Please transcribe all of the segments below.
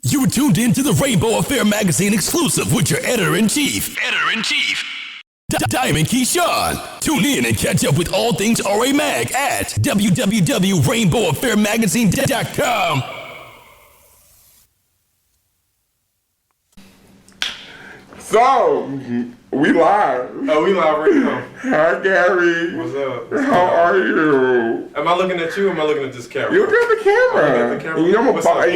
You were tuned in to the Rainbow Affair magazine exclusive with your editor-in-chief. DiamondKesawn. Tune in and catch up with all things RAmag at www.rainbowaffairmagazine.com. So, we live. Oh, we live right now. Hi, Gary. What's up? How are you? Am I looking at you or am I looking at this camera? You look at the camera. I'm looking at the camera. And you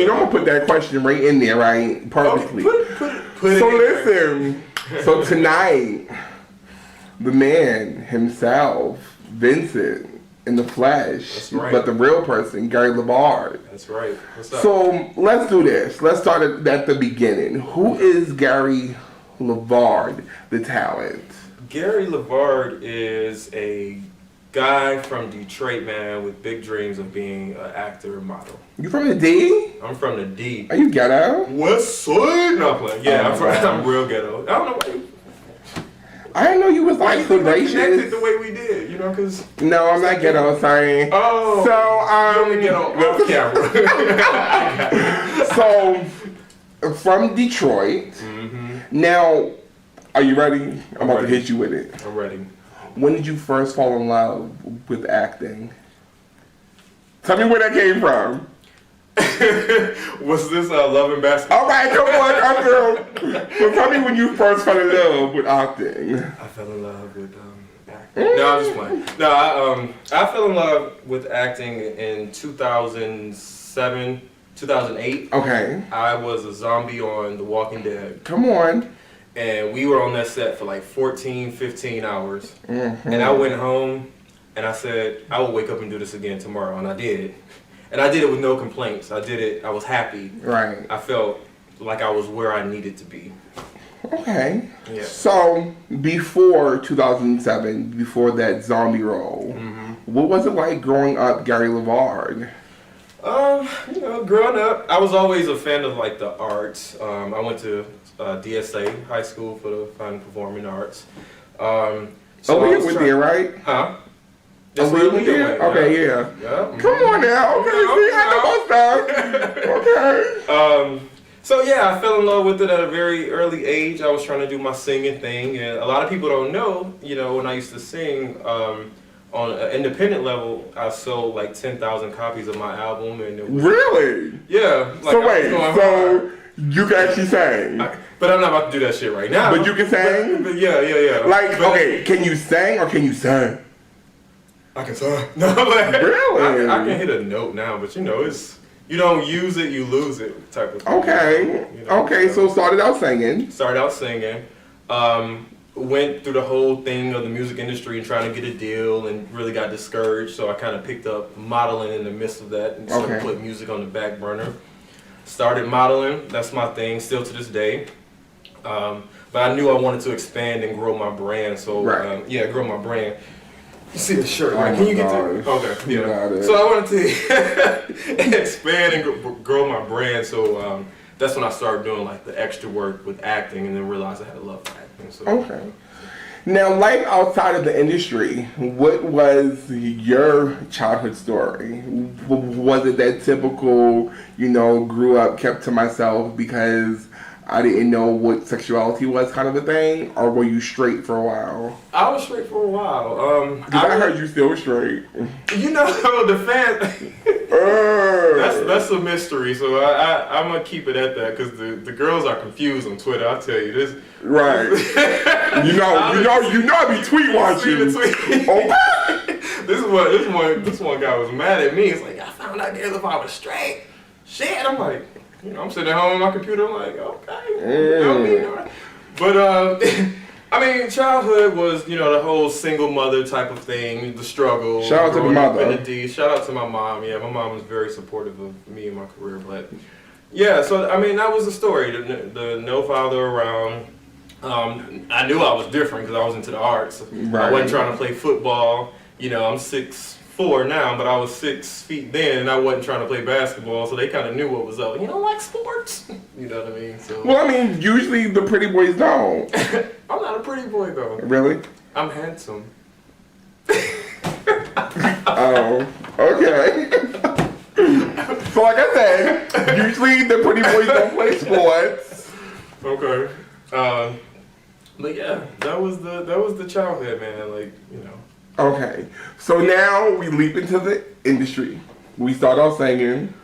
know I'm gonna put that question right in there, right? Purposely. Okay, put it So in listen. So tonight, the man himself, Vincent, in the flesh, That's right. but the real person, Gary Lavard. That's right. What's up? So let's do this. Let's start at the beginning. Who is Gary Lavard, the talent? Gary Lavard is a guy from Detroit, man, with big dreams of being an actor and model. You from the D? I'm from the D. Are you ghetto? What's side? No, I'm playing. Yeah, Oh, I'm real ghetto. I don't know why you. I didn't know you was like Why you connected salacious. the way we did, you know, because. No, I'm not ghetto, sorry. Oh. So, You only get off camera. So, from Detroit. Mm-hmm. Now, are you ready? I'm about ready. to hit you with it. I'm ready. When did you first fall in love with acting? Tell me where that came from. Was this Love and Basketball? All right, come on, I'm girl. So tell me when you first fell in love with acting. I fell in love with acting. No, I'm just playing. No, I fell in love with acting in 2007, 2008. Okay, I was a zombie on The Walking Dead. come on. And we were on that set for like 14, 15 hours. Mm-hmm. And I went home and I said, I will wake up and do this again tomorrow. And I did. And I did it with no complaints. I did it, I was happy. Right. I felt like I was where I needed to be. Okay. Yeah. So, before 2007, before that zombie role, what was it like growing up Gary Lavard? You know, growing up, I was always a fan of like the arts. I went to DSA, High School for the Fine Performing Arts. So I Aaliyah was went trying- there, right? Huh? That's Aaliyah where went Aaliyah there? went, Okay, yeah. Yeah. Come on now. Okay, see, I know my stuff. Okay. So yeah, I fell in love with it at a very early age. I was trying to do my singing thing, and a lot of people don't know, you know, when I used to sing, on an independent level, I sold like 10,000 copies of my album, and it was, Really? yeah. Like, So I was wait, going so hard. you can actually sing? But I'm not about to do that shit right now. But you can sing? But yeah. Like, But okay, can you sing or can you sing? I can sing. No, like, Really? I can hit a note now, but you know, it's you don't use it, you lose it type of thing. Okay. You know, Okay, so started out singing. started out singing. Went through the whole thing of the music industry and trying to get a deal, and really got discouraged. So I kind of picked up modeling in the midst of that, and sort of Okay. put music on the back burner. Started modeling. That's my thing, still to this day. But I knew I wanted to expand and grow my brand. So Right. grow my brand. You see the shirt, Oh right? my Can you get to? gosh. Okay, You yeah. got it. So I wanted to expand and grow my brand. So that's when I started doing like the extra work with acting, and then realized I had a love for acting. So Okay. Now, life outside of the industry, what was your childhood story? Was it that typical, you know, grew up, kept to myself because I didn't know what sexuality was kind of a thing? Or were you straight for a while? I was straight for a while. Because I heard you still straight. You know, the fan. That's a mystery. So I'm gonna keep it at that, because the girls are confused on Twitter. I'll tell you this. Right. you know, I be tweet watching. Okay. This one guy was mad at me. It's like, I found out Gary Lavard was straight. Shit. I'm like, you know, I'm sitting at home on my computer. I'm like, okay. You know what I mean? All right. But I mean, childhood was, you know, the whole single mother type of thing, the struggle. Shout out to the growing up mother. in the D. Shout out to my mom. Yeah, my mom was very supportive of me and my career. But yeah, so I mean, that was the story. The no father around. I knew I was different because I was into the arts. Right. I wasn't trying to play football. You know, I'm 6'4" now, but I was 6 feet then, and I wasn't trying to play basketball, so they kind of knew what was up. You don't like sports? You know what I mean? So Well, I mean, usually the pretty boys don't. I'm not a pretty boy though. Really? I'm handsome. Oh, okay. So like I said, usually the pretty boys don't play sports. Okay. But yeah, that was the childhood, man. Like, you know. Okay. So now we leap into the industry. We start off singing.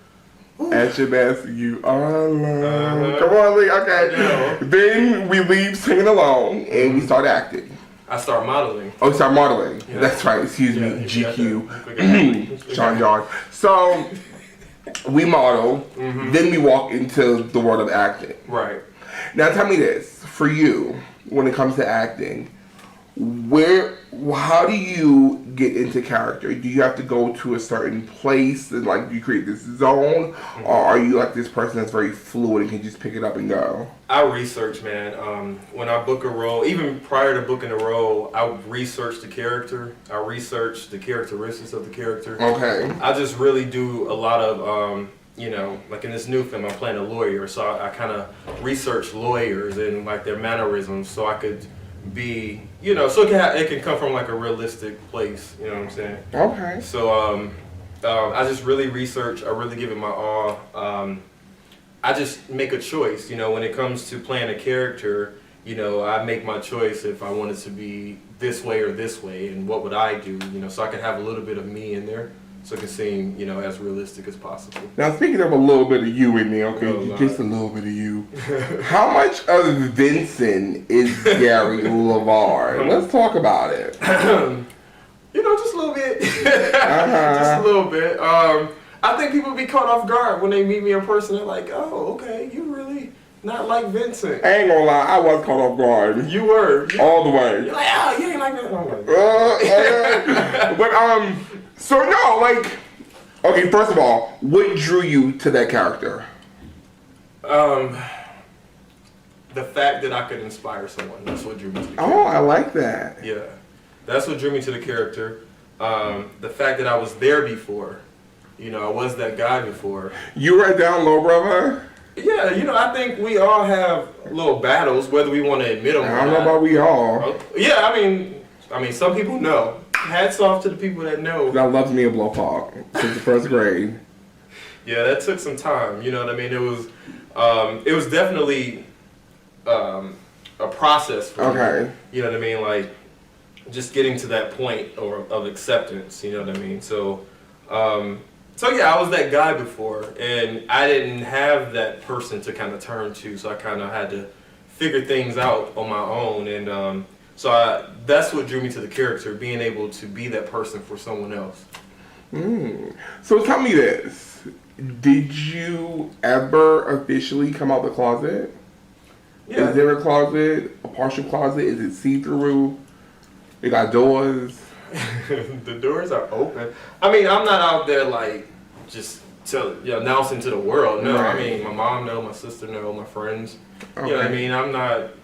At your best, you are alone. Come on, Lee. Okay. Yeah. Then we leave singing alone and we start acting. I start modeling. Oh, you start modeling. Yeah. That's right. Excuse me. GQ. Sean John. So we model. Then we walk into the world of acting. Right. Now tell me this. For you, when it comes to acting, how do you get into character? Do you have to go to a certain place and like you create this zone, or are you like this person that's very fluid and can just pick it up and go? I research, man. When I book a role, even prior to booking a role, I research the character. I research the characteristics of the character. Okay. I just really do a lot of, you know, like in this new film, I'm playing a lawyer, so I kind of research lawyers and like their mannerisms, so I could be, you know, so it can come from like a realistic place, you know what I'm saying? Okay. So I just really research, I really give it my all. I just make a choice, you know, when it comes to playing a character, you know, I make my choice if I want it to be this way or this way, and what would I do, you know, so I can have a little bit of me in there, so it can seem, you know, as realistic as possible. Now speaking of a little bit of you in there, okay, Oh, just a little bit of you. How much of Vincent is Gary LeVar? Let's talk about it. You know, just a little bit. Just a little bit. I think people be caught off guard when they meet me in person. They're like, "Oh, okay, you really not like Vincent." I ain't gonna lie, I was caught off guard. You were. All the way. You're like, "Oh, you ain't like that." I'm like, But so no, like, okay. First of all, what drew you to that character? the fact that I could inspire someone. That's what drew me to the character. Oh, I like that. Yeah. That's what drew me to the character. The fact that I was there before. You know, I was that guy before. You were down low, brother? Yeah, you know, I think we all have little battles, whether we want to admit them or not. I don't know about we all. Yeah, I mean, some people know. Hats off to the people that know. That loves me a blow pop since the first grade. Yeah, that took some time. You know what I mean? It was definitely a process for me. You know what I mean? Like, just getting to that point of acceptance. You know what I mean? So yeah, I was that guy before, and I didn't have that person to kind of turn to, so I kind of had to figure things out on my own, and that's what drew me to the character, being able to be that person for someone else. So tell me this, did you ever officially come out the closet? Yeah. Is there a closet, a partial closet? Is it see-through? It got doors? The doors are open. I mean, I'm not out there like just announcing to the world. No, right. I mean, my mom know, my sister know, my friends. Okay. You know what I mean? I'm not,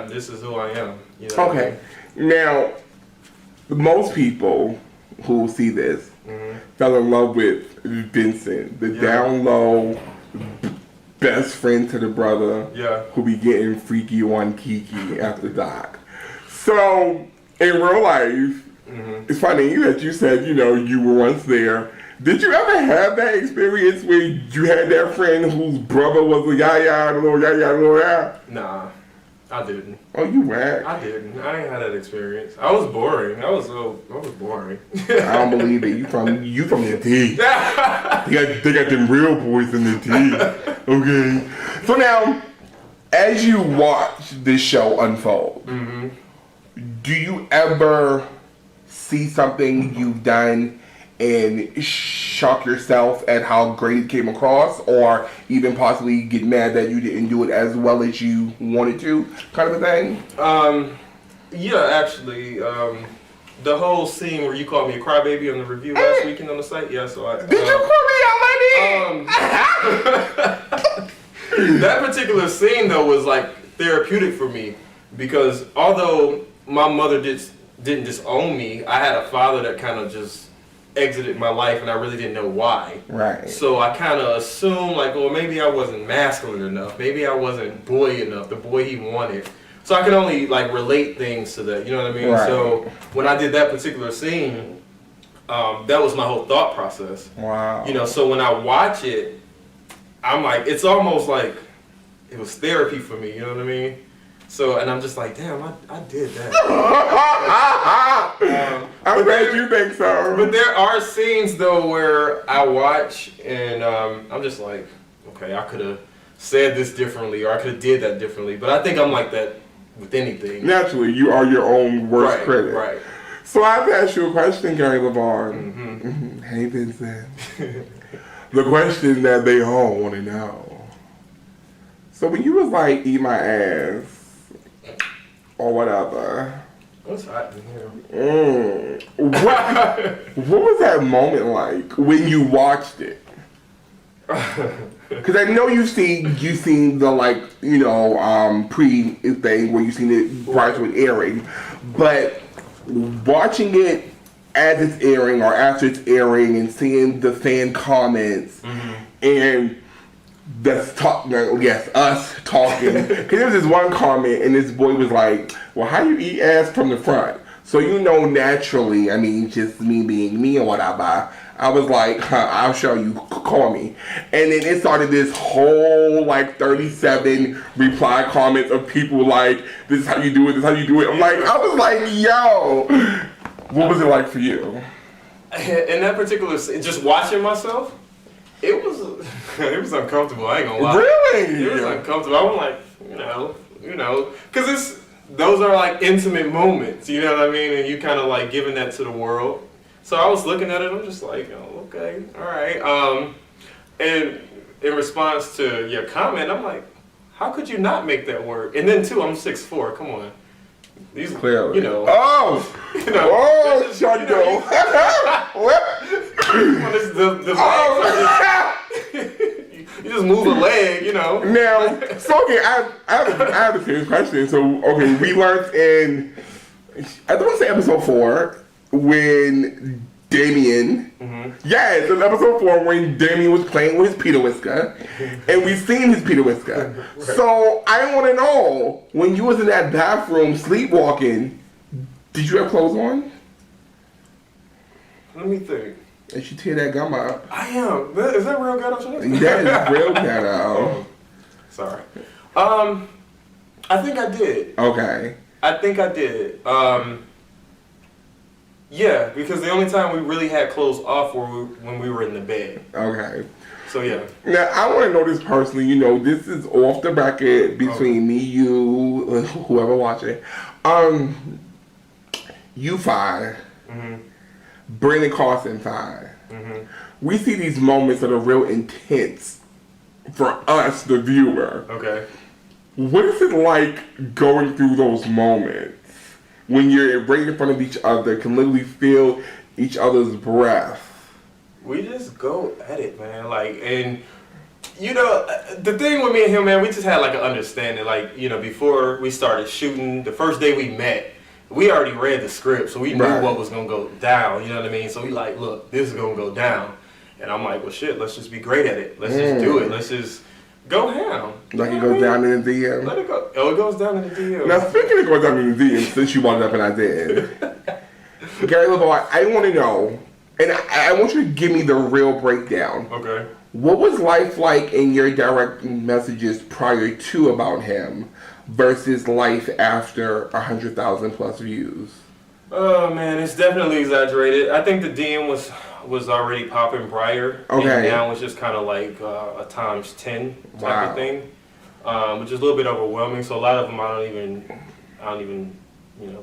this is who I am. You know what I mean? Now, most people who see this fell in love with Vincent, the down low best friend to the brother who be getting freaky on Kiki after dark. So, in real life, it's funny that you said, you were once there. Did you ever have that experience where you had that friend whose brother was a yaya, a little yaya? Nah, I didn't. Oh, you whack. I didn't. I ain't had that experience. I was boring. I was boring. I don't believe it. You from the D. They got them real boys in the D. Okay. So now, as you watch this show unfold, do you ever see something you've done and shock yourself at how great it came across, or even possibly get mad that you didn't do it as well as you wanted to, kind of a thing? Yeah, actually, the whole scene where you called me a crybaby on the review last weekend on the site, yeah, so I... Did you call me out, lady? That particular scene, though, was, like, therapeutic for me, because although my mother didn't disown me, I had a father that kind of just exited my life, and I really didn't know why. Right. So I kind of assumed, like, well, maybe I wasn't masculine enough. Maybe I wasn't boy enough, the boy he wanted. So I can only, like, relate things to that, you know what I mean? Right. So when I did that particular scene, that was my whole thought process. Wow. You know, so when I watch it, I'm like, it's almost like it was therapy for me. You know what I mean? So, and I'm just like, damn, I did that. I'm glad you think so. But there are scenes though where I watch and I'm just like, okay, I could have said this differently or I could have did that differently. But I think I'm like that with anything. Naturally, you are your own worst critic. Right. So I have to ask you a question, Gary LeVon. Hey, Vincent. The question that they all want to know. So when you was like, eat my ass, or whatever. What's hot in here? What was that moment like when you watched it? Because I know you seen the like, you know, pre thing where you seen it prior to it airing, but watching it as it's airing or after it's airing and seeing the fan comments and us talking. Because there was this one comment and this boy was like, well, how you eat ass from the front? So you know, naturally, I mean, just me being me or whatever, I was like, I'll show you, call me. And then it started this whole like 37 reply comments of people like, this is how you do it, this is how you do it. I'm like, I was like, yo, what was it like for you? In that particular, just watching myself, it was uncomfortable. I ain't gonna lie. Really? It was uncomfortable. I was like, you know, because those are like intimate moments. You know what I mean? And you kind of like giving that to the world. So I was looking at it. I'm just like, oh, okay, all right. And in response to your comment, I'm like, how could you not make that work? And then too, I'm 6'4". Come on. These, clearly, you know. Shut down. You just move a leg, you know. Now, so okay, I have a serious question. So okay, we learned in I don't want to say episode 4 when Damien. Yes, in episode 4 when Damien was playing with his Peter Whisker, and we seen his Peter Whisker. Right. So I want to know, when you was in that bathroom sleepwalking, did you have clothes on? Let me think. And she tear that gum up. I am. Is that real ghetto shit? That is real ghetto. Sorry. I think I did. Okay. I think I did. Yeah, because the only time we really had clothes off were when we were in the bed. Okay. So yeah. Now I want to know this personally. You know, this is off the record between me, you, whoever watching. You 5. Brandon Carson 5. We see these moments that are real intense for us, the viewer. Okay. What is it like going through those moments when you're right in front of each other, can literally feel each other's breath? We just go at it, man. Like, and you know, the thing with me and him, man, we just had like an understanding. Like, you know, before we started shooting, the first day we met, we already read the script, so we knew what was gonna go down. You know what I mean? So we like, look, this is gonna go down, and I'm like, well, shit, let's just be great at it. Let's just do it. Let's just go ham. Like it goes down in the DM. Let it go. Oh, it goes down in the DM. Now, speaking of going down in the DM, since you brought it up and I did, Gary LeVon, I want to know, and I want you to give me the real breakdown. Okay. What was life like in your direct messages prior to about him versus life after 100,000 plus views? Oh man, it's definitely exaggerated. I think the DM was already popping prior. Okay. And now it's just kind of like a times 10 type of thing, which is a little bit overwhelming. So a lot of them I don't even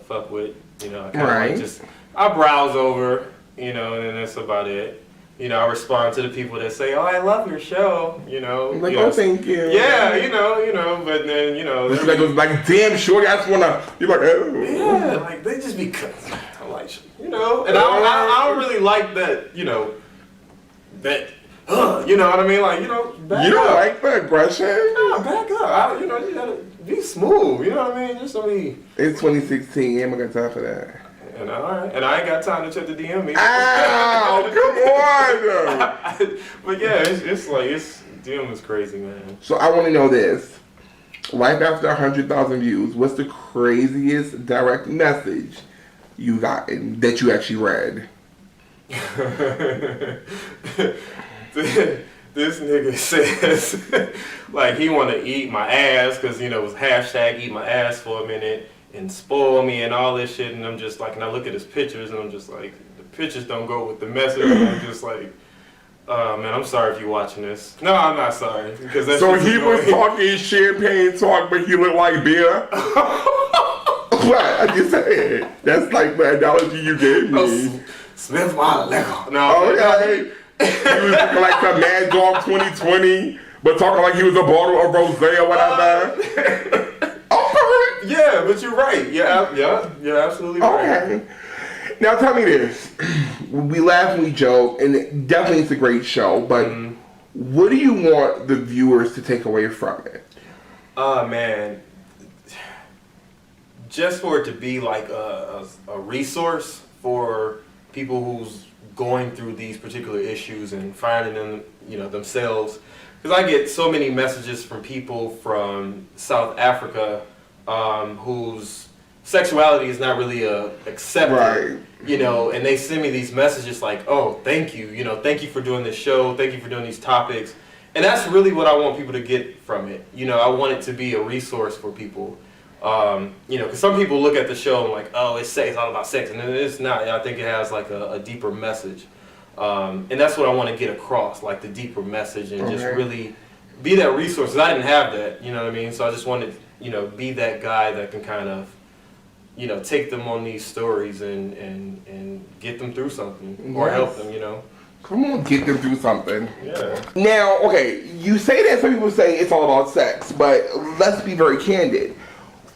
fuck with. You know, I kind of like just I browse over, you know, and then that's about it. You know, I respond to the people that say, "Oh, I love your show." You know, I'm like, oh, thank you. Yeah, you know, but then like, damn, shorty, I just wanna. You're like, oh. Yeah, like they just be. I'm like, you know, and I don't really like that. You know, that. You know what I mean? Like, you know, back you don't up. like the aggression? No, back up. You know, you gotta be smooth. You know what I mean? Just don't be. It's 2016. I'm not got time for that. And all right, and I ain't got time to check the DM me. Ow, come on! But yeah, it's like DM is crazy, man. So I want to know this: life after 100,000 views. What's the craziest direct message you got that you actually read? This nigga says, like, he want to eat my ass because, you know, it was hashtag eat my ass for a minute and spoil me and all this shit. And I'm just like, and I look at his pictures and I'm just like, the pictures don't go with the message. And I'm just like, man, I'm sorry if you're watching this. No, I'm not sorry. Because that's so he was talking champagne talk, but he looked like beer? What? I just said. That's like the analogy you gave me. Smith my liquor. No, okay. He was looking like the Mad Dog 2020, but talking like he was a bottle of rosé or whatever. Okay. Yeah, but you're right. Yeah, you're absolutely right. Okay. Now tell me this. We laugh and we joke, and it definitely it's a great show, but what do you want the viewers to take away from it? Man. Just for it to be like a resource for people who's going through these particular issues and finding them, you know, themselves. Because I get so many messages from people from South Africa whose sexuality is not really accepted, right. You know, and they send me these messages like, oh, thank you, you know, thank you for doing this show, thank you for doing these topics. And that's really what I want people to get from it. You know, I want it to be a resource for people. You know, because some people look at the show and like, oh, it's sex, it's all about sex, and it's not. I think it has like a deeper message, and that's what I want to get across, like the deeper message, and just really be that resource. 'Cause I didn't have that, you know what I mean? So I just wanted, you know, be that guy that can kind of, you know, take them on these stories and get them through something or help them, you know. Come on, get them through something. Yeah. Now, okay, you say that some people say it's all about sex, but let's be very candid.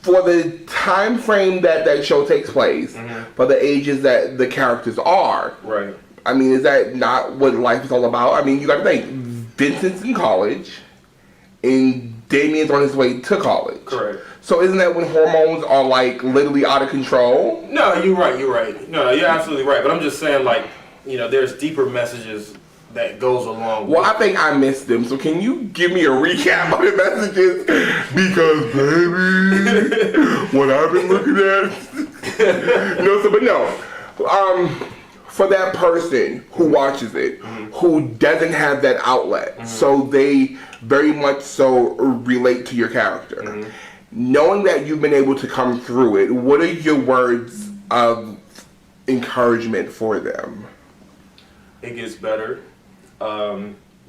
For the time frame that that show takes place, for the ages that the characters are, right? I mean, is that not what life is all about? I mean, you got to think, Vincent's in college, and Damien's on his way to college. Correct. So isn't that when hormones are like literally out of control? No, you're right. No, you're absolutely right. But I'm just saying, like, you know, there's deeper messages that goes along with. Well, I think I missed them. So can you give me a recap of the messages? Because baby, what I've been looking at. For that person who watches it, who doesn't have that outlet, so they very much so relate to your character. Knowing that you've been able to come through it, what are your words of encouragement for them? It gets better.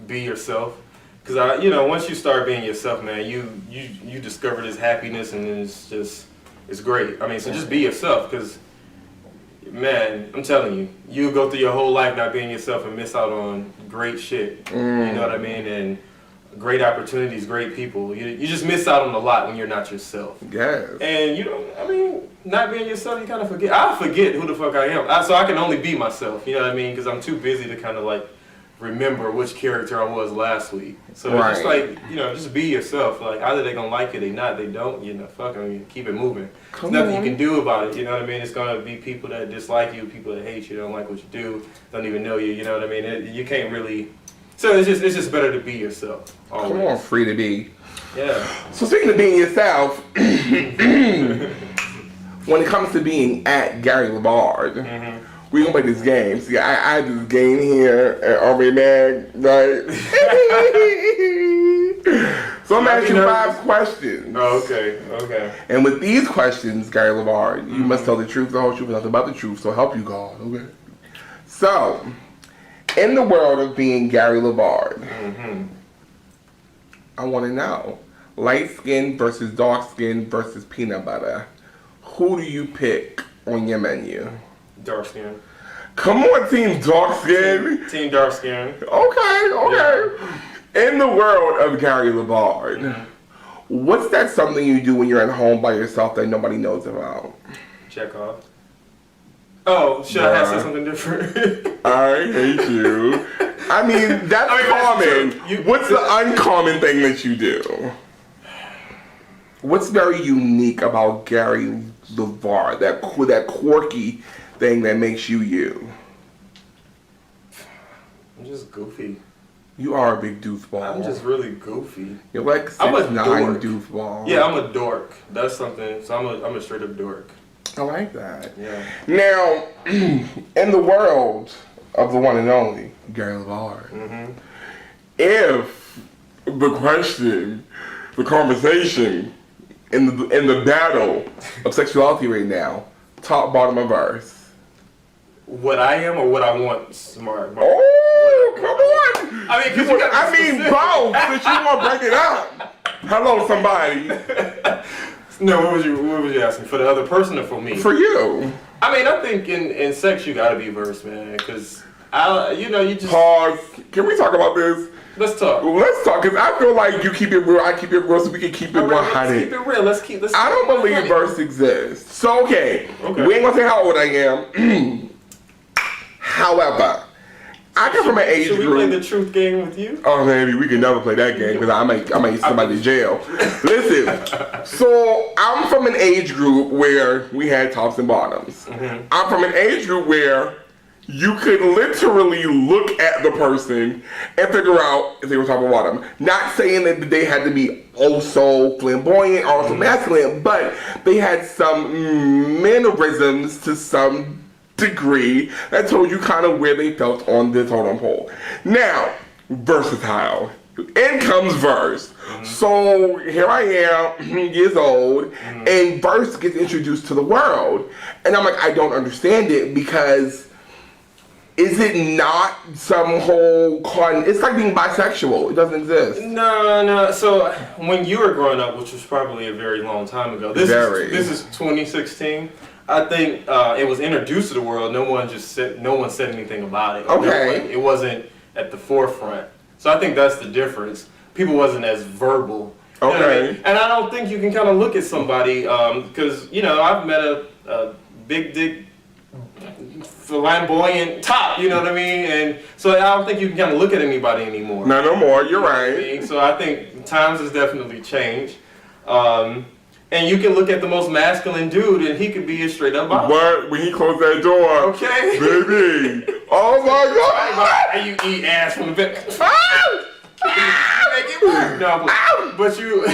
Be yourself, because you know, once you start being yourself, man, you discover this happiness, and it's great. I mean, so just be yourself, because man, I'm telling you, you go through your whole life not being yourself and miss out on great shit. You know what I mean? And great opportunities, great people. You just miss out on a lot when you're not yourself. Yes. And you don't. I mean, not being yourself, you kind of forget. I forget who the fuck I am. So I can only be myself. You know what I mean? Because I'm too busy to kind of like remember which character I was last week. So it's just like, you know, just be yourself. Like, either they gonna like it, they not, they don't, you know, fuck them, you keep it moving. There's nothing you can do about it, you know what I mean? It's gonna be people that dislike you, people that hate you, don't like what you do, don't even know you, you know what I mean? You can't really, so it's just better to be yourself, always. Come on, free to be. Yeah. So speaking of being yourself, when it comes to being at Gary LaBard, we're gonna play this game. See, I have this game here at RAmag, right? So I'm asking you 5 questions. Oh, okay. And with these questions, Gary LaBard, you must tell the truth, the whole truth, and nothing but the truth, so help you God, okay? So, in the world of being Gary LaBard, I want to know, light skin versus dark skin versus peanut butter, who do you pick on your menu? Dark skin. Come on, team dark skin. Team dark skin. Okay. Yeah. In the world of Gary LaBard, what's that something you do when you're at home by yourself that nobody knows about? Check off. Oh, should I have said something different? I hate you. I mean, that's common. What's the uncommon thing that you do? What's very unique about Gary LaBard, that quirky thing that makes you you? I'm just goofy. You are a big doofball. I'm just really goofy. You're like 6'9" doofball. Yeah, I'm a dork. That's something. So I'm a straight up dork. I like that. Yeah. Now, in the world of the one and only Gary LeVar. Mm-hmm. If the question, the conversation, in the battle of sexuality right now, top, bottom, or verse? What I am or what I want, smart. Oh, come on! I mean, both. Since you want to break it up. Hello, somebody. No, what was you asking? For the other person or for me? For you. I mean, I think in sex you gotta be versed, man, because you just pause. Can we talk about this? Let's talk. Let's talk, because I feel like you keep it real, I keep it real, so we can keep it 100. Let's keep it real. Let's I don't believe verse exists. So, okay. We ain't gonna say how old I am. However, I come from an age group. Should we play the truth game with you? Oh, maybe we can never play that game because I might send somebody to jail. Listen, so I'm from an age group where we had tops and bottoms. Mm-hmm. I'm from an age group where you could literally look at the person and figure out if they were top or bottom. Not saying that they had to be so flamboyant or so masculine, but they had some mannerisms to some degree that told you kind of where they felt on the totem pole. Now, versatile. In comes verse. Mm-hmm. So here I am, years old, and verse gets introduced to the world. And I'm like, I don't understand it because is it not some whole it's like being bisexual. It doesn't exist. No. So when you were growing up, which was probably a very long time ago, this is 2016. I think it was introduced to the world. No one said anything about it. Okay. It wasn't at the forefront. So I think that's the difference. People wasn't as verbal. Okay. You know what I mean? And I don't think you can kind of look at somebody because I've met a big dick, flamboyant top. You know what I mean? And so I don't think you can kind of look at anybody anymore. No more. You're right. I mean? So I think times has definitely changed. And you can look at the most masculine dude, and he could be a straight up bottom. What? When he closed that door, okay, baby. Oh my God! You eat ass from the bed. No, but you,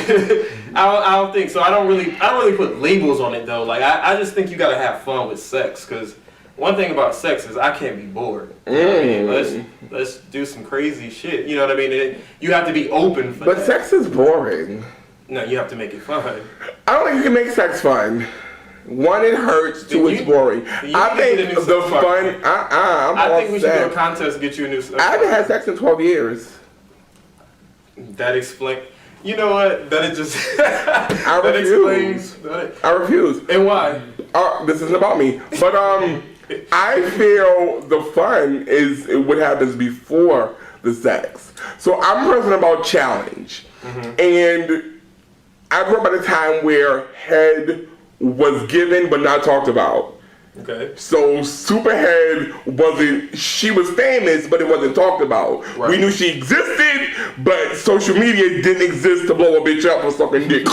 I don't think so. I don't really put labels on it though. Like I just think you gotta have fun with sex, because one thing about sex is I can't be bored. You know what I mean? Let's do some crazy shit. You know what I mean? You have to be open for that. But sex is boring. No, you have to make it fun. I don't think you can make sex fun. One, it hurts. Two, it's boring. I think the fun. I think we should do a contest to get you a new. I haven't had sex in 12 years. That explains. You know what? That it just. I refuse. I refuse. And why? This isn't about me, but I feel the fun is what happens before the sex. So I'm a person about challenge, and I grew up at a time where head was given but not talked about. Okay. So Superhead she was famous, but it wasn't talked about. Right. We knew she existed, but social media didn't exist to blow a bitch up for sucking dick.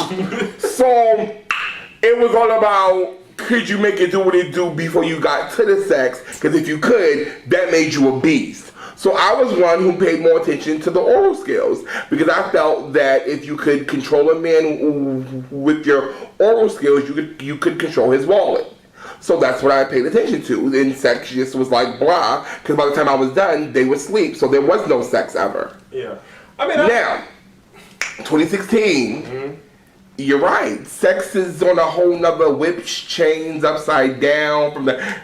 So it was all about, could you make it do what it do before you got to the sex? Because if you could, that made you a beast. So I was one who paid more attention to the oral skills, because I felt that if you could control a man with your oral skills, you could control his wallet. So that's what I paid attention to. And sex just was like blah, because by the time I was done, they would sleep. So there was no sex ever. Yeah. I mean, now, 2016, you're right. Sex is on a whole nother whip chains upside down from the.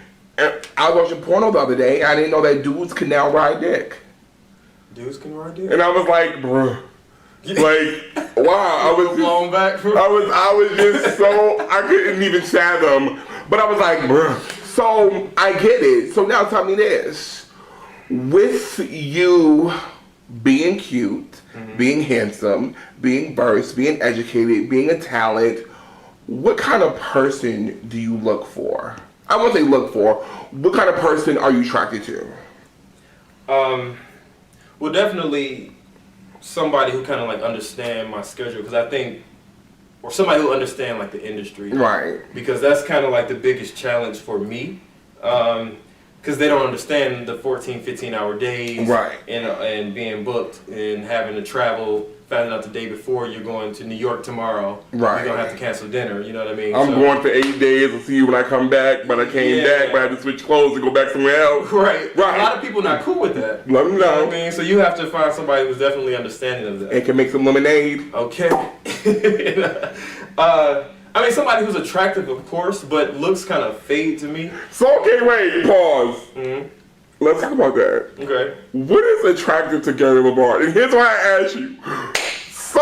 I was watching porno the other day. I didn't know that dudes can now ride dick. Dudes can ride dick. And I was like, bro, like, wow. I was blown back. I was just so I couldn't even fathom. But I was like, bro. So I get it. So now tell me this: with you being cute, being handsome, being versed, being educated, being a talent, what kind of person do you look for? I won't say look for. What kind of person are you attracted to? Well, definitely somebody who kind of like understand my schedule, because I think, or somebody who understand like the industry, right? Because that's kind of like the biggest challenge for me, because they don't understand the 14, 15-hour days, right? And being booked and having to travel finding out the day before you're going to New York tomorrow. Right. You're gonna have to cancel dinner. You know what I mean? I'm going for 8 days. I'll see you when I come back. But I came back, but I had to switch clothes and go back somewhere else. Right. A lot of people not cool with that. Let them know. You know what I mean? So you have to find somebody who's definitely understanding of that. And can make some lemonade. Okay. I mean, somebody who's attractive, of course, but looks kind of fade to me. So, okay, wait, pause. Mm-hmm. Let's talk about that. Okay. What is attractive to Gary Lamar? And here's why I ask you. So,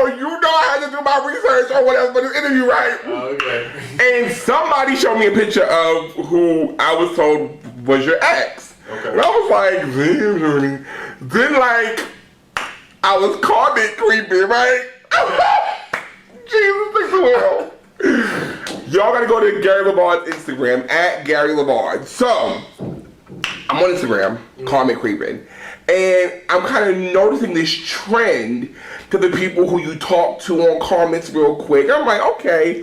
you know I had to do my research or whatever for this interview, right? Okay. And somebody showed me a picture of who I was told was your ex. Okay. And I was like, damn, then like, I was called it creepy, right? Jesus, thanks the world. Y'all gotta go to Gary Lamar's Instagram, at Gary Lamar. So, I'm on Instagram, comment creeping. And I'm kind of noticing this trend to the people who you talk to on comments real quick. I'm like, okay.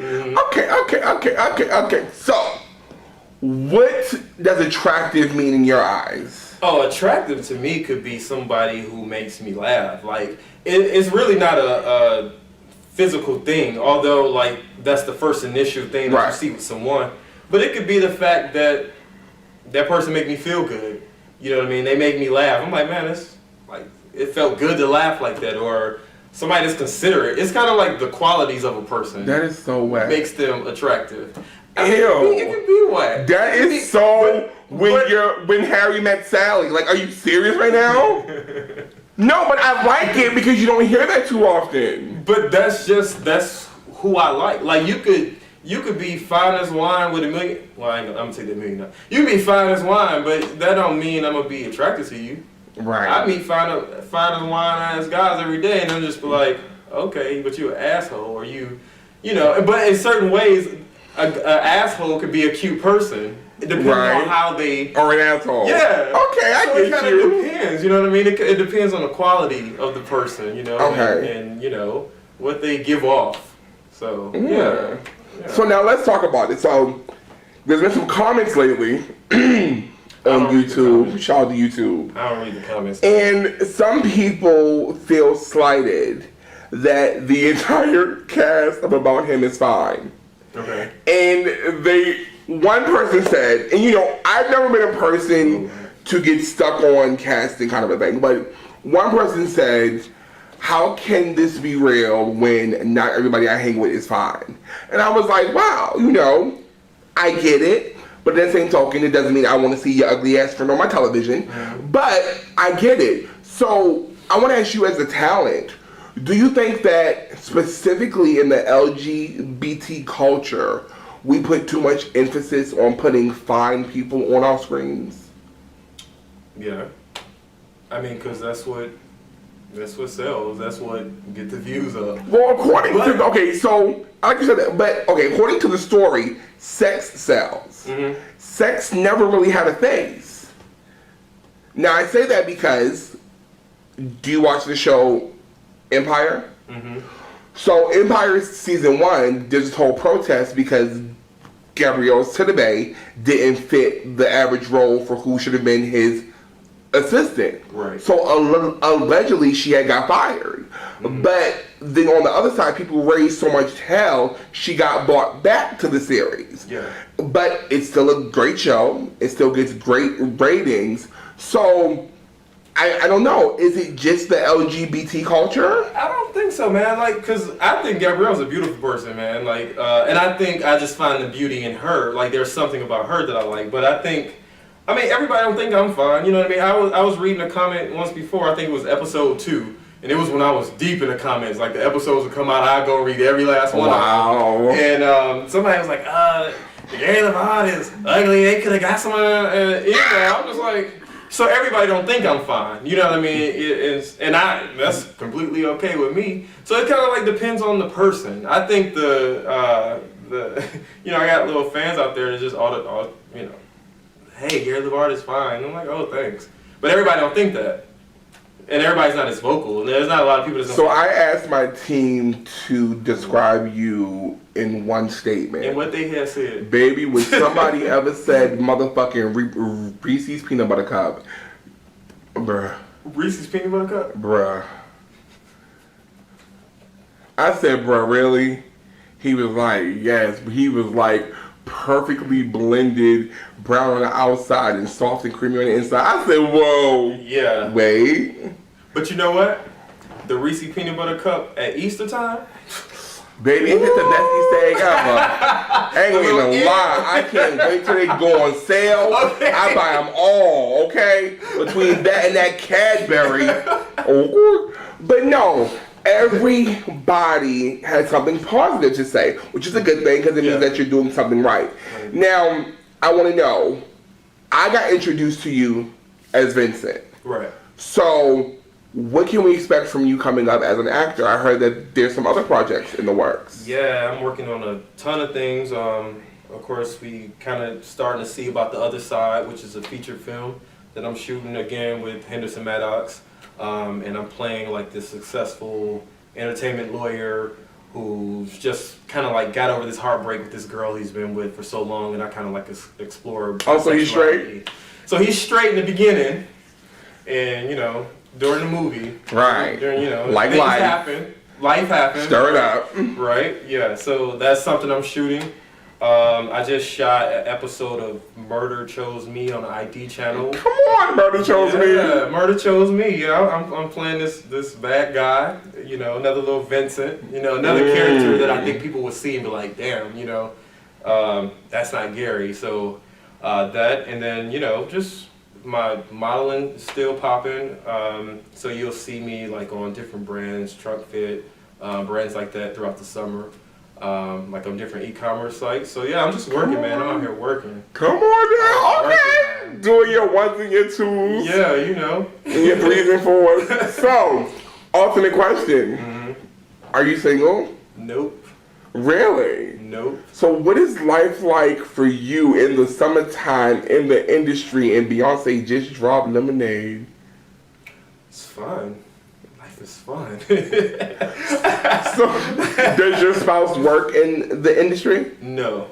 So, what does attractive mean in your eyes? Oh, attractive to me could be somebody who makes me laugh. Like, it's really not a physical thing, although, like, that's the first initial thing that you see with someone. But it could be the fact that that person make me feel good. You know what I mean? They make me laugh. I'm like, man, it's like, it felt good to laugh like that. Or somebody that's considerate. It's kind of like the qualities of a person. That is so whack. Makes them attractive. Ew. It can be whack. That is so when Harry met Sally. Like, are you serious right now? No, but I like it because you don't hear that too often. But that's who I like. Like, you could be fine as wine with a million. Well, I'm gonna take that million now. You can be fine as wine, but that don't mean I'm gonna be attracted to you. Right. I meet fine as wine as guys every day, and I'm just be like, okay, but you an asshole, or you know. But in certain ways, an asshole could be a cute person. It depends on how they. Or an asshole. Yeah. Okay, I get you. It kind of depends. You know what I mean? It depends on the quality of the person. You know. Okay. And you know what they give off. So yeah. So now let's talk about it. So there's been some comments lately on YouTube. Shout out to YouTube. I don't read the comments. And some people feel slighted that the entire cast of About Him is fine. Okay. And one person said, and you know, I've never been a person to get stuck on casting kind of a thing, but one person said, how can this be real when not everybody I hang with is fine? And I was like, wow, you know, I get it. But at the same token, it doesn't mean I want to see your ugly ass friend on my television. But I get it. So I want to ask you as a talent, do you think that specifically in the LGBT culture, we put too much emphasis on putting fine people on our screens? Yeah. I mean, because that's what sells. That's what get the views up. Well, according to the story, sex sells. Mm-hmm. Sex never really had a phase. Now, I say that because, do you watch the show Empire? Mm-hmm. So, Empire season 1, there's this whole protest because Gabrielle Sidibe didn't fit the average role for who should have been his assistant. Right. So allegedly she had got fired. Mm-hmm. But then on the other side, people raised so much hell, she got brought back to the series. Yeah. But it's still a great show. It still gets great ratings. So I don't know. Is it just the LGBT culture? I don't think so, man. Like, cause I think Gabrielle's a beautiful person, man. Like, and I think I just find the beauty in her. Like, there's something about her that I like. But I mean, everybody don't think I'm fine. You know what I mean? I was reading a comment once before. I think it was episode 2, and it was when I was deep in the comments. Like, the episodes would come out, I'd go read every last one. Wow. And somebody was like, Gary Levant is ugly. They could have got someone. I'm just like, so everybody don't think I'm fine. You know what I mean? That's completely okay with me. So it kind of like depends on the person. I think the you know, I got little fans out there that just all you know, hey, Gary Levant is fine. And I'm like, oh, thanks. But everybody don't think that. And everybody's not as vocal. And there's not a lot of people that don't. So I asked my team to describe you in one statement. And what they had said. Baby, when somebody ever said motherfucking Reese's Peanut Butter Cup, bruh. Reese's Peanut Butter Cup? Bruh. I said, bro, really? He was like, yes. He was like perfectly blended, brown on the outside and soft and creamy on the inside. I said, whoa. Yeah. Wait. But you know what? The Reese peanut butter cup at Easter time. Baby, it's the best Easter egg ever. Ain't gonna even lie. I can't wait till they go on sale. Okay. I buy them all, okay? Between that and that Cadbury. Oh, but no, everybody has something positive to say, which is a good thing because it means that you're doing something right. Now, I want to know, I got introduced to you as Vincent. Right. So, what can we expect from you coming up as an actor? I heard that there's some other projects in the works. Yeah, I'm working on a ton of things. Of course, we kind of starting to see about The Other Side, which is a feature film that I'm shooting again with Henderson Maddox. And I'm playing like this successful entertainment lawyer who's just kind of like got over this heartbreak with this girl he's been with for so long, and I kind of like explore. Oh, so he's straight? So he's straight in the beginning, and you know, during the movie, right? During, you know, like things life happen. Life happens. Stir it up. Right? Yeah. So that's something I'm shooting. I just shot an episode of Murder Chose Me on the ID channel. Come on, Murder Chose Me. Yeah, Murder Chose Me. You know, I'm playing this bad guy. You know, another little Vincent. You know, another character that I think people would see and be like, damn, you know, that's not Gary. So that, and then you know, just my modeling is still popping. So you'll see me like on different brands, Truck Fit, brands like that throughout the summer. Like on different e-commerce sites. So yeah, I'm just working, man. I'm out here working. Come on now, okay. Working, doing your ones and your twos. Yeah, you know. And your threes and fours. So, ultimate question. Mm-hmm. Are you single? Nope. Really? Nope. So what is life like for you in the summertime in the industry and Beyonce just dropped Lemonade? It's fun. It's fun. So, does your spouse work in the industry? No.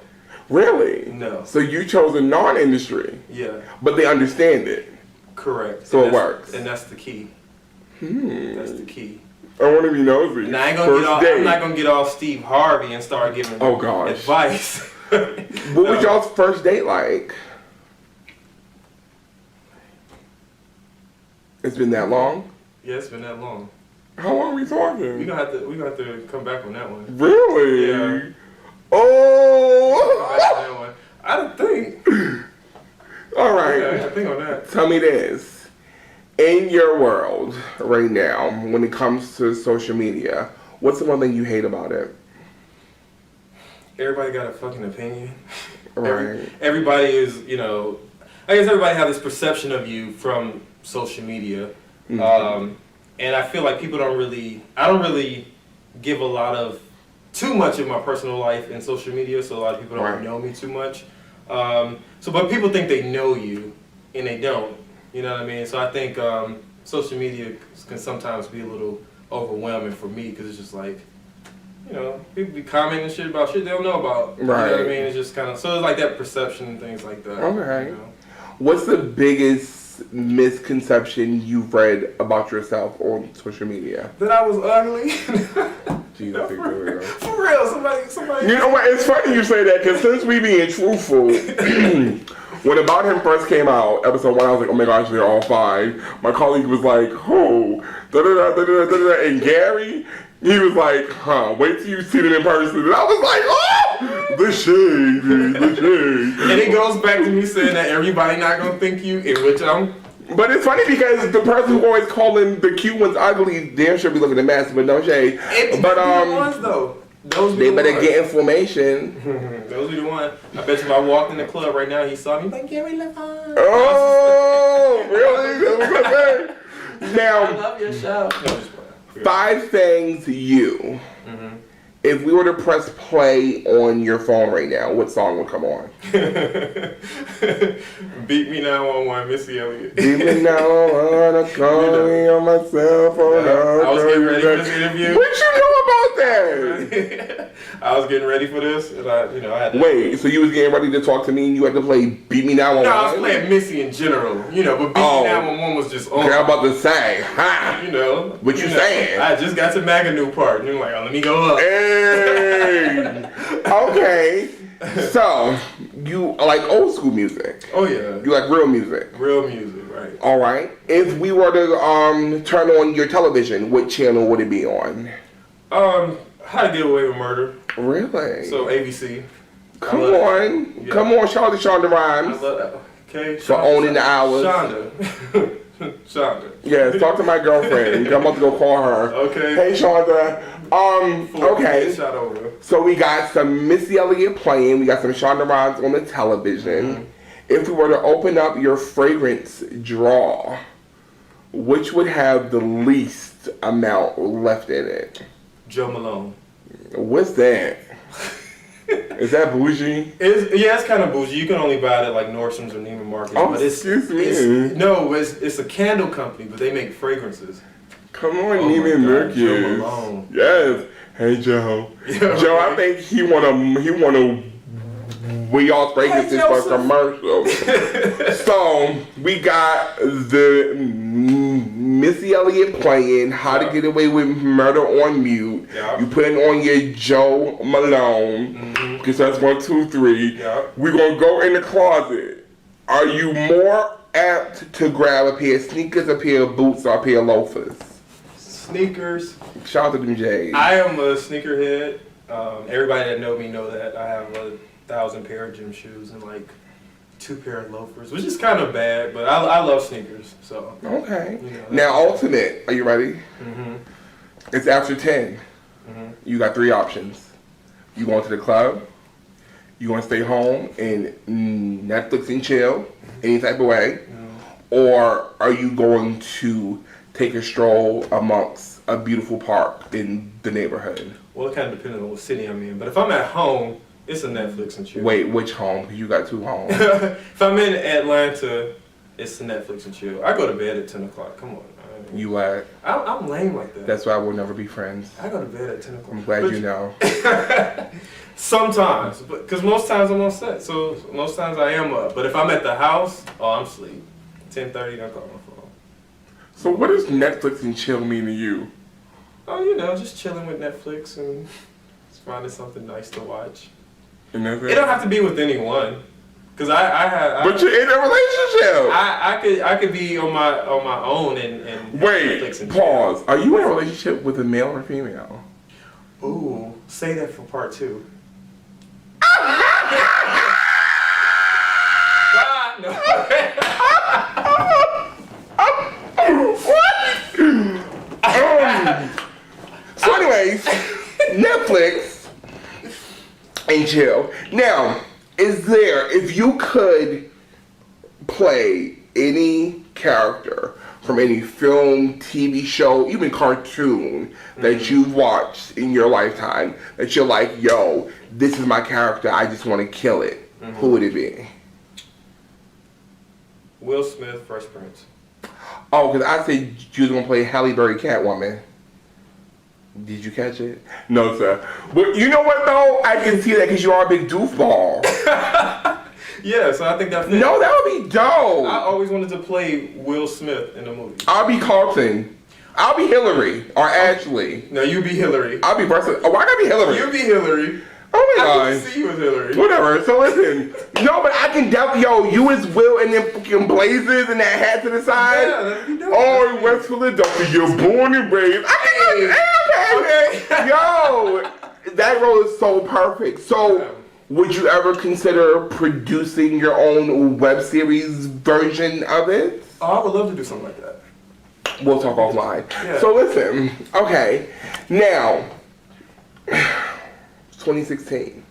Really? No. So you chose a non-industry? Yeah. But they understand it? Correct. So and it works? And that's the key. That's the key. I want to be nosy. And I'm not going to get all Steve Harvey and start giving advice. What was y'all's first date like? It's been that long? Yeah, it's been that long. How long are we talking? We gonna have to come back on that one. Really? Yeah. Oh! I don't think. All right. Okay, I think on that. Tell me this. In your world right now, when it comes to social media, what's the one thing you hate about it? Everybody got a fucking opinion. Right. Everybody is, you know, I guess everybody has this perception of you from social media. Mm-hmm. And I feel like I don't really give too much of my personal life in social media, so a lot of people don't know me too much. But people think they know you, and they don't. You know what I mean? So I think social media can sometimes be a little overwhelming for me, because it's just like, you know, people be commenting shit about shit they don't know about. Right. You know what I mean? It's just kind of, so it's like that perception and things like that. Okay. You know? What's the biggest misconception you've read about yourself on social media? That I was ugly. Jesus, for real, somebody. You know what? It's funny you say that, because since we being truthful, when About Him first came out, episode 1, I was like, oh my gosh, they're all fine. My colleague was like, oh, da-da-da-da-da-da-da, and Gary, he was like, wait till you see them in person. And I was like, oh, the shade. And it goes back to me saying that everybody not gonna think you, in which I'm. But it's funny because the person who always calling the cute ones ugly, damn sure be looking at massive, but no shade. But the ones though. Those they the better ones. get information. Those be the ones. I bet you if I walked in the club right now, he saw me like Gary LaVon. Oh, really? That's what I'm saying. Now, I love your show. No, just 5 things you. If we were to press play on your phone right now, what song would come on? Beat Me 911, Missy Elliott. Beat me now, I wanna call me on my cell phone. I was getting ready for this interview. What you know about that? I was getting ready for this, and I had to... Wait, so you was getting ready to talk to me and you had to play Beat Me 911? No, I was playing Missy in general, but Beat Me 911 was just on. Okay, I'm about to say, ha! What you saying? I just got to Maganoo part, and you're like, oh, let me go up. Hey! Okay. So, you like old school music? Oh, yeah. You like real music? Real music, right. All right. If we were to turn on your television, what channel would it be on? How to Get Away with Murder. Really? So ABC. Come on. Yeah. Come on, shout out to Shonda Rhimes. I love that. Okay. For owning the hours. Shonda. Yes, talk to my girlfriend. I'm about to go call her. Okay. Hey, Shonda. Okay. Shot over. So we got some Missy Elliott playing. We got some Shonda Rhimes on the television. Mm-hmm. If we were to open up your fragrance drawer, which would have the least amount left in it? Joe Malone. What's that? Is that bougie? It's kind of bougie. You can only buy it at like Nordstrom's or Neiman Marcus. Oh, but excuse me. It's a candle company, but they make fragrances. Come on, Neiman Marcus. Joe Malone. Yes. Hey, Joe. Yeah, Joe, right. I think he wanna we all fragrances for a commercial. So we got the Missy Elliott playing How to Get Away with Murder on mute. Yeah. You putting on your Joe Malone because that's 1, 2, 3. Yeah. We're gonna go in the closet. Are you more apt to grab a pair of sneakers, a pair of boots, or a pair of loafers? Sneakers. Shout out to them J's. I am a sneakerhead. Everybody that know me know that I have 1,000 pair of gym shoes and like 2 pair of loafers, which is kind of bad, but I love sneakers. So okay. Now, ultimate. Are you ready? Mm-hmm. It's after 10. Mm-hmm. You got 3 options. You going to the club? You going to stay home and Netflix and chill any type of way? Or are you going to take a stroll amongst a beautiful park in the neighborhood? Well, it kind of depends on what city I'm in. But if I'm at home, it's a Netflix and chill. Wait, which home? Because you got 2 homes. If I'm in Atlanta, it's a Netflix and chill. I go to bed at 10 o'clock. Come on. You what? I'm lame like that. That's why we'll never be friends. I go to bed at 10 o'clock. I'm glad you know. Sometimes, because most times I'm on set, so most times I am up. But if I'm at the house, I'm asleep. 10:30, I call my phone. So what does Netflix and chill mean to you? Oh, just chilling with Netflix and just finding something nice to watch. And that's It don't have to be with anyone, cause But you're in a relationship. I could be on my own and Wait, Netflix and pause. chill. Are you in a relationship with a male or female? Ooh, say that for part 2. Bye. No. So anyways, Netflix and chill. Now, if you could play any character from any film, TV show, even cartoon that you've watched in your lifetime, that you're like, yo, this is my character, I just want to kill it, who would it be? Will Smith, Fresh Prince. Oh, because I said you was going to play Halle Berry Catwoman. Did you catch it? No, sir. But you know what, though? I can see that because you are a big doofball. Yeah, so I think that fits. No, that would be dope. I always wanted to play Will Smith in a movie. I'll be Carlton. I'll be Hillary or Ashley. No, you be Hillary. I'll be Preston. Oh, I gotta be Hillary. You be Hillary. Oh my I god. can see you as Hillary. Whatever. So listen. No, but I can definitely. You as Will and then fucking blazers and that hat to the side. Yeah, that'd be dope. Oh, in West Philadelphia, you're born and raised. Okay. Yo, that role is so perfect. So, would you ever consider producing your own web series version of it? Oh, I would love to do something like that. We'll talk offline. Yeah. So listen, okay, now, 2016,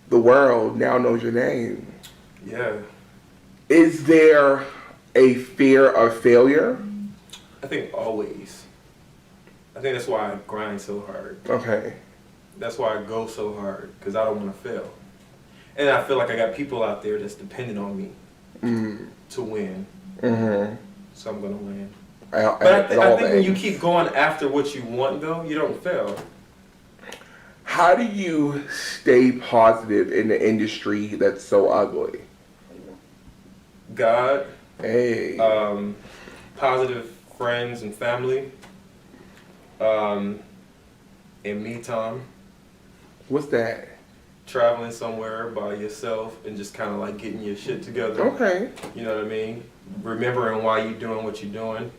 the world now knows your name. Yeah. Is there a fear of failure? I think always. I think that's why I grind so hard. Okay. That's why I go so hard, because I don't want to fail. And I feel like I got people out there that's dependent on me to win. Mm-hmm. So I'm going to win. But I think when you keep going after what you want, though, you don't fail. how do you stay positive in the industry that's so ugly? God, Hey. positive friends and family, and me time. What's that? Traveling somewhere by yourself and just kind of like getting your shit together. Okay. You know what I mean? Remembering why you're doing what you're doing.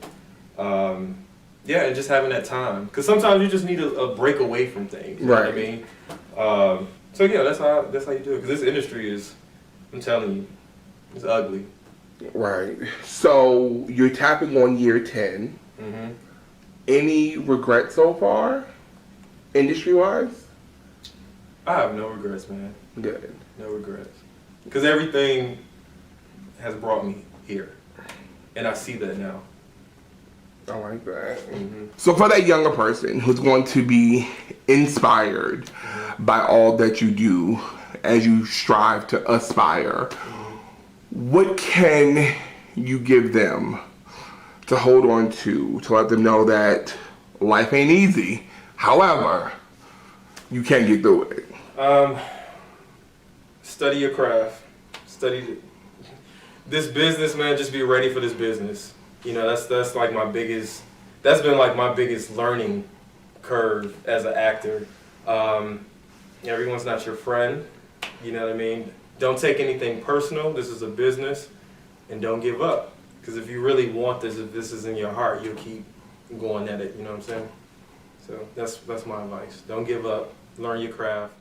Yeah, and just having that time. Because sometimes you just need a break away from things. You know what I mean? So yeah, that's how you do it. Because this industry is, I'm telling you, it's ugly. Right. So you're tapping on year 10. Mm-hmm. Any regrets so far, industry-wise? I have no regrets, man. Good. No regrets. Because everything has brought me here. And I see that now. I like that. Mm-hmm. So for that younger person who's going to be inspired by all that you do as you strive to aspire, what can you give them to hold on to let them know that life ain't easy? However, you can get through it. Study your craft. Study this business, man. Just be ready for this business. You know, that's like my biggest. That's been like my biggest learning curve as an actor. Everyone's not your friend. You know what I mean? Don't take anything personal. This is a business, and don't give up. Because if you really want this, if this is in your heart, you'll keep going at it. You know what I'm saying? So that's my advice. Don't give up. Learn your craft.